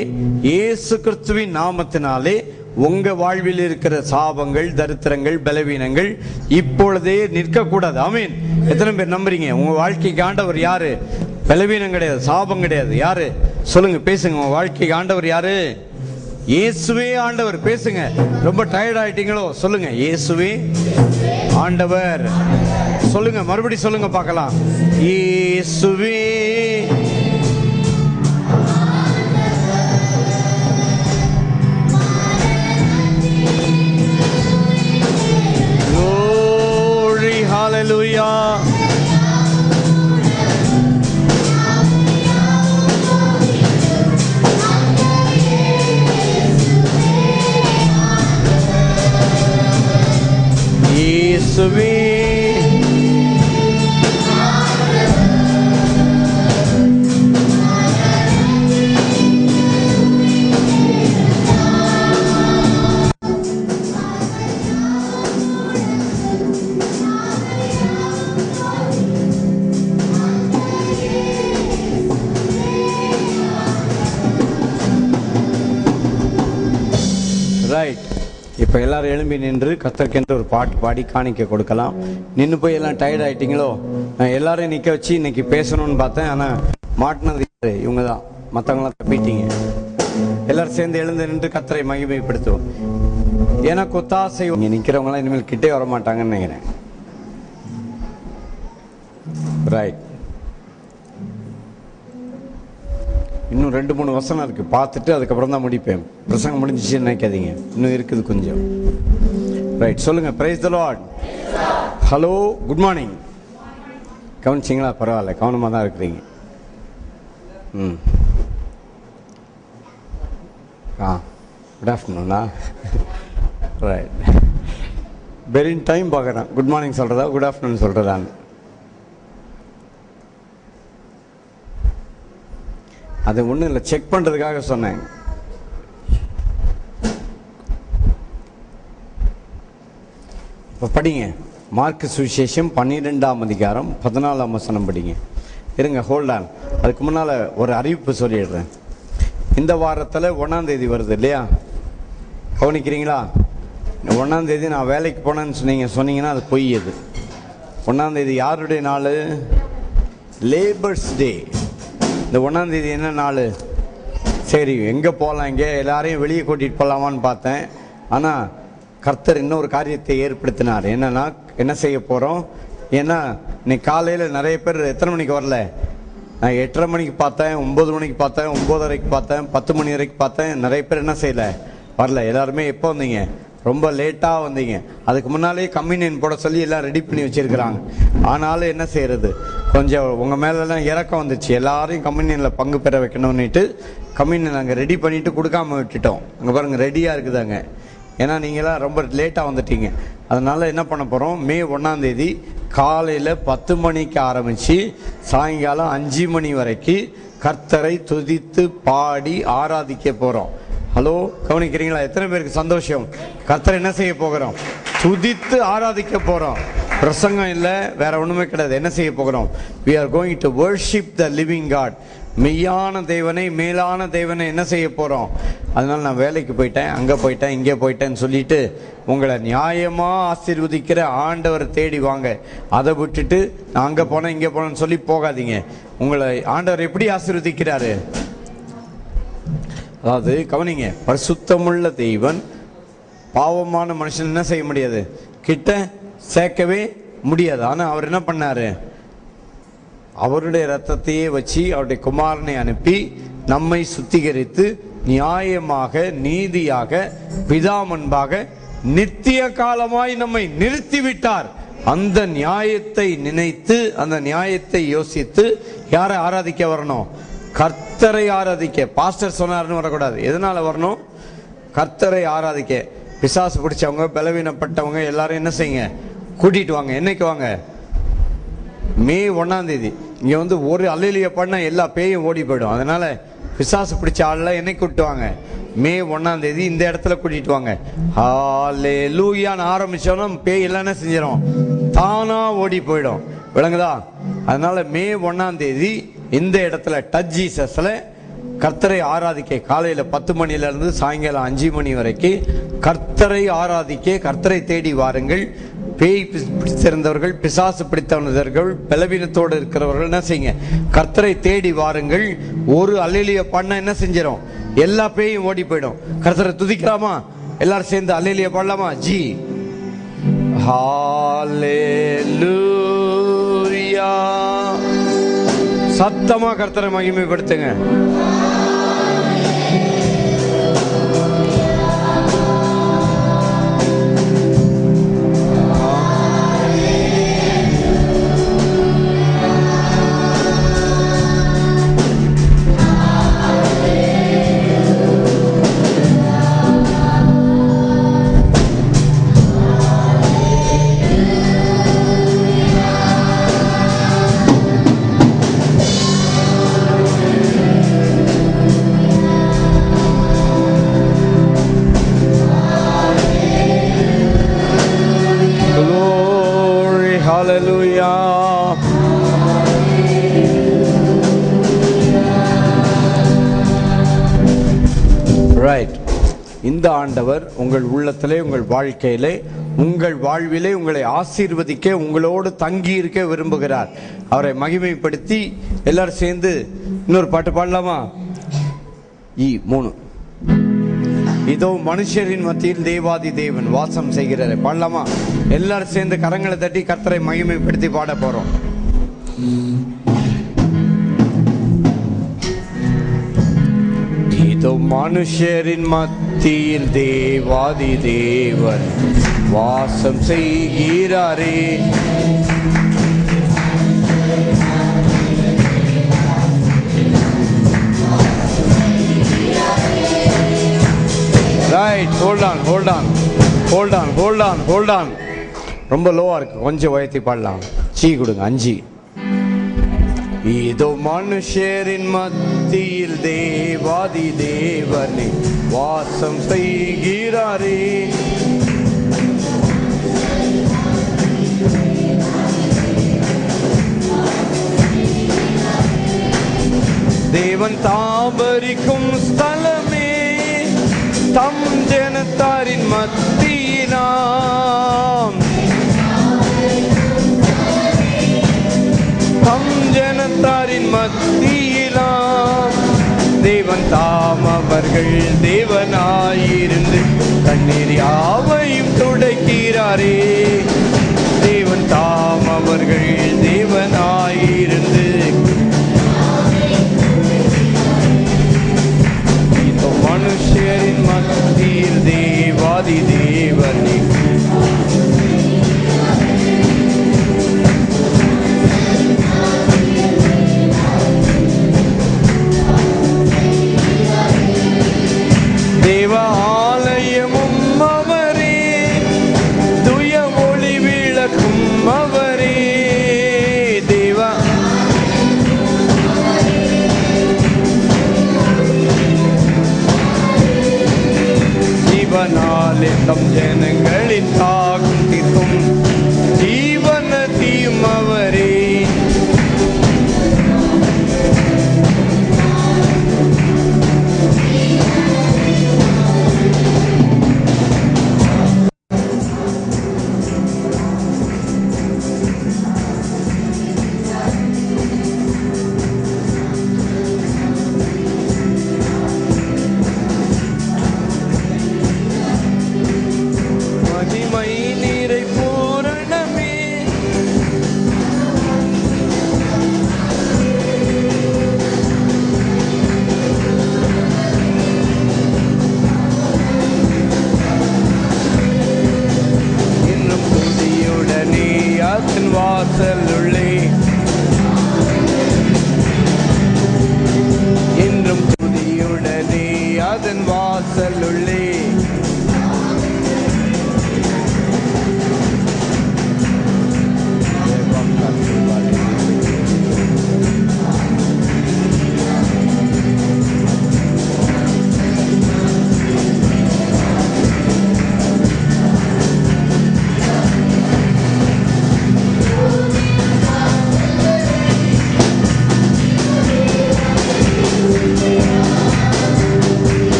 இயேசு கிறிஸ்துவின் நாமத்தினாலே உங்க வாழ்வில் இருக்கிற சாபங்கள், தரித்திரங்கள், பலவீனங்கள் இப்பொழுதே நிற்க கூடாது. ஆமீன். எத்தனை பேர் நம்புறீங்க? உங்க வாழ்க்கைக்கு ஆண்டவர் யாரு? பலவீனம் கிடையாது, சாபம் கிடையாது. யாரு சொல்லுங்க, பேசுங்க. உங்க வாழ்க்கைக்கு ஆண்டவர் யாரு? இயேசுவே ஆண்டவர். பேசுங்க. ரொம்ப டயர்ட் ஆயிட்டீங்களோ? சொல்லுங்க, இயேசுவே ஆண்டவர். சொல்லுங்க, மறுபடியும் சொல்லுங்க பார்க்கலாம். இயேசுவே glory, hallelujah. இயேசுவே ரைட். இப்போ எல்லாரும் எழும்பி நின்று கர்த்தருக்கென்று ஒரு பாட்டு பாடி காணிக்க கொடுக்கலாம். நின்று போய் எல்லாம் டயர்ட் ஆயிட்டீங்களோ? நான் எல்லாரையும் நிற்க வச்சு இன்னைக்கு பேசணும்னு பார்த்தேன். ஆனால் மாட்டினது இவங்க தான். மற்றவங்களாம் தப்பிட்டீங்க. எல்லாரும் சேர்ந்து எழுந்து நின்று கர்த்தரை மகிமைப்படுத்துவோம். எனக்கு ஒத்தாசை. இங்கே நிற்கிறவங்களாம் இனிமேல் கிட்டே வர மாட்டாங்கன்னு நினைக்கிறேன். ரைட். இன்னும் 2-3 வசனம் இருக்கு, பார்த்துட்டு அதுக்கப்புறம் தான் முடிப்பேன். பிரசங்கம் முடிஞ்சிச்சுன்னு நினைக்காதீங்க, இன்னும் இருக்குது கொஞ்சம். ரைட், சொல்லுங்க. Praise the Lord. Hello, good morning. கவனிச்சிங்களா? பரவாயில்ல, கவனமாக தான் இருக்கிறீங்க. குட் ஆஃப்டர்நூனா? ரைட். பெரின் டைம் பார்க்குறேன். குட் மார்னிங் சொல்கிறதா குட் ஆஃப்டர்நூன் சொல்கிறதான்னு. அது ஒன்றும் இல்லை, செக் பண்ணுறதுக்காக சொன்னேன். இப்போ படிங்க. மார்க் சுவிசேஷம் 12ஆம் அதிகாரம் 14ஆம் வசனம் படிங்க. இருங்க, ஹோல்ட் ஆன். அதுக்கு முன்னால் ஒரு அறிவிப்பு சொல்லிடுறேன். இந்த வாரத்தில் 1ஆம் தேதி வருது இல்லையா? கவனிக்கிறீங்களா? 1ஆம் தேதி நான் வேலைக்கு போனேன்னு சொன்னீங்கன்னா அது பொய். அது 1ஆம் தேதி யாருடைய நாள்? Labours day. இந்த 1ஆம் தேதி என்ன நாள்? சரி, எங்கே போகலாம்? இங்கே எல்லாரையும் வெளியே கூட்டிகிட்டு போகலாமான்னு பார்த்தேன். ஆனால் கர்த்தர் இன்னொரு காரியத்தை ஏற்படுத்தினார். என்னன்னா, என்ன செய்ய போகிறோம்? ஏன்னா இன்னைக்கு காலையில் நிறைய பேர் எத்தனை மணிக்கு வரல? நான் 8:30 மணிக்கு பார்த்தேன், 9 மணிக்கு பார்த்தேன், 9:30க்கு பார்த்தேன், 10 மணி வரைக்கும் பார்த்தேன். நிறைய பேர் என்ன செய்யலை, வரல. எல்லாருமே எப்போ வந்தீங்க? ரொம்ப லேட்டாக வந்தீங்க. அதுக்கு முன்னாலே கம்யூனியன் போட சொல்லி எல்லாம் ரெடி பண்ணி வச்சுருக்கிறாங்க. ஆனாலும் என்ன செய்கிறது, கொஞ்சம் உங்கள் மேலெல்லாம் இறக்கம் வந்துச்சு. எல்லாரையும் கம்யூனியனில் பங்கு பெற வைக்கணும்னுட்டு கம்யூனியன் அங்கே ரெடி பண்ணிவிட்டு கொடுக்காம விட்டுட்டோம். அங்கே பாருங்கள், ரெடியாக இருக்குது அங்கே. ஏன்னா நீங்களாம் ரொம்ப லேட்டாக வந்துட்டீங்க. அதனால் என்ன பண்ண போகிறோம்? மே 1ஆம் தேதி காலையில் 10 மணிக்கு ஆரம்பித்து சாயங்காலம் 5 மணி வரைக்கும் கர்த்தரை துதித்து பாடி ஆராதிக்க போகிறோம். ஹலோ, கவனிக்கிறீங்களா? எத்தனை பேருக்கு சந்தோஷம்? கர்த்தரை என்ன செய்ய போகிறோம்? துதித்து ஆராதிக்க போகிறோம். பிரசங்கம் இல்லை, வேற ஒன்றுமே கிடையாது. என்ன செய்ய போகிறோம்? we are going to worship the living God. மெய்யான தேவனை, மேலான தேவனை என்ன செய்ய போகிறோம்? அதனால் நான் வேலைக்கு போயிட்டேன், அங்கே போயிட்டேன், இங்கே போயிட்டேன்னு சொல்லிட்டு உங்களை நியாயமாக ஆசீர்வதிக்கிற ஆண்டவரை தேடி வாங்க. அதை விட்டுட்டு நான் அங்கே போனேன், இங்கே போனேன்னு சொல்லி போகாதீங்க. உங்களை ஆண்டவர் எப்படி ஆசீர்வதிக்கிறாரு? அதாவது கவனிங்க, பரிசுத்தமுள்ள தெய்வன் பாவமான மனுஷன் என்ன செய்ய முடியாது, கிட்ட சேர்க்கவே முடியாது. ஆனால் அவர் என்ன பண்ணாரு? அவருடைய ரத்தத்தையே வச்சு அவருடைய குமாரனை அனுப்பி நம்மை சுத்திகரித்து நியாயமாக, நீதியாக, பிதா முன்பாக நித்திய காலமாய் நம்மை நிறுத்திவிட்டார். அந்த நியாயத்தை நினைத்து, அந்த நியாயத்தை யோசித்து யாரை ஆராதிக்க வரணும்? கர்த்தரை ஆராதிக்க. பாஸ்டர் சொன்னார்னு வரக்கூடாது. எதனால வரணும்? கர்த்தரை ஆராதிக்க. பிசாசு பிடிச்சவங்க, பலவீனப்பட்டவங்க எல்லாரும் என்ன செய்யுங்க? கூட்டிட்டு வாங்க. என்னைக்கு வாங்க? மே 1ஆம் தேதி. இங்க வந்து ஒரு அல்லேலூயா பண்ண எல்லா பேயும் ஓடி போயிடும். அதனால பிசாசு பிடிச்ச ஆள்ல என்னைக்கு கூட்டுவாங்க? மே 1ஆம் தேதி இந்த இடத்துல கூட்டிட்டு வாங்க. ஹல்லேலூயான்னு ஆரம்பிச்சோன்னா பேய் எல்லாம் என்ன செஞ்சிடும்? தானா ஓடி போயிடும். விளங்குதா? அதனால மே 1ஆம் தேதி இந்த இடத்துல டச் ஜீசஸ்ல கர்த்தரை ஆராதிக்க காலையில 10 மணில இருந்து சாயங்காலம் 5 மணி வரைக்கும் கர்த்தரை ஆராதிக்க கர்த்தரை தேடி வாருங்கள். பேய் பிடித்திருந்தவர்கள், பிசாசு பிடித்தவர்கள், பலவீனத்தோடு இருக்கிறவர்கள் என்ன செய்யுங்க, கர்த்தரை தேடி வாருங்கள். ஒரு அல்லேலூயா பண்ண என்ன செஞ்சிடும், எல்லா பேயும் ஓடி போயிடும். கர்த்தரை துதிக்கலாமா? எல்லாரும் சேர்ந்து அல்லேலூயா பாடலாமா? ஜி ஹல்லேலூயா. சத்தமா கர்த்தரை மகிமைப்படுத்துங்க. Hallelujah. Right. இந்த ஆண்டவர் உங்கள் உள்ளத்திலே, உங்கள் வாழ்க்கையிலே, உங்கள் வாழ்விலே உங்களை ஆசீர்வதிக்க, உங்களோடு தங்கி இருக்க விரும்புகிறார். அவரை மகிமைப்படுத்தி எல்லாரும் சேர்ந்து இன்னொரு பாட்டு பாடலாமா? 3 இதோ மனுஷரின் மத்தியில் தேவாதி தேவன் வாசம் செய்கிறார். பாடலாமா? எல்லாரும் சேர்ந்து கரங்களை தட்டி கர்த்தரை மகிமைப்படுத்தி பாட போறோம். இதோ மனுஷரின் மத்தியில் தேவாதி தேவன் வாசம் செய்கிறாரே. Right, hold on. ரொம்ப லோவா இருக்கு, கொஞ்சம் உயர்த்தி பாடலாம். சீ கொடுங்க. 5. இதோ மனுஷரின் மத்தியில் தேவாதி தேவனே வாசம் செய்கிறாரே. தேவன் தாபரிக்கும் ஸ்தலமே, தம் ஜனத்தாரின் மத்தியிலாம், தம் ஜனத்தாரின் மத்தியிலாம் தேவன் தாம் அவர்கள் தேவனாயிருந்து கண்ணீர் யாவையும் துடைக்கிறாரே. தேவன் தாம் அவர்கள் தேவனாயிருந்து மனுஷரின் மத்தியில் தேவாதி தேவனே தேவ ஆலயமும் அவரே, துய ஒளி விளக்கும் அவரே. தேவ ஜீவனாலே தம் ஜனங்களின் தாகம் தீர்க்கும் ஜீவனதியும் அவரே. மகிமை நீரை பூரணமே,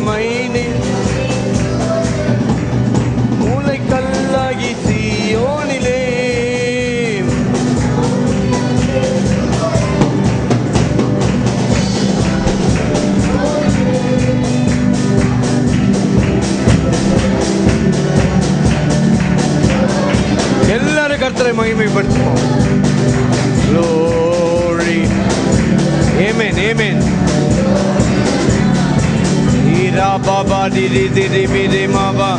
மைனே மூளைக்கல்லாகி சீயோனிலே எல்லாரும் கர்த்தரை மகிமைப்படுத்துவோம். Glory. Amen. Amen. Ira baba di di di di mi di ma ba.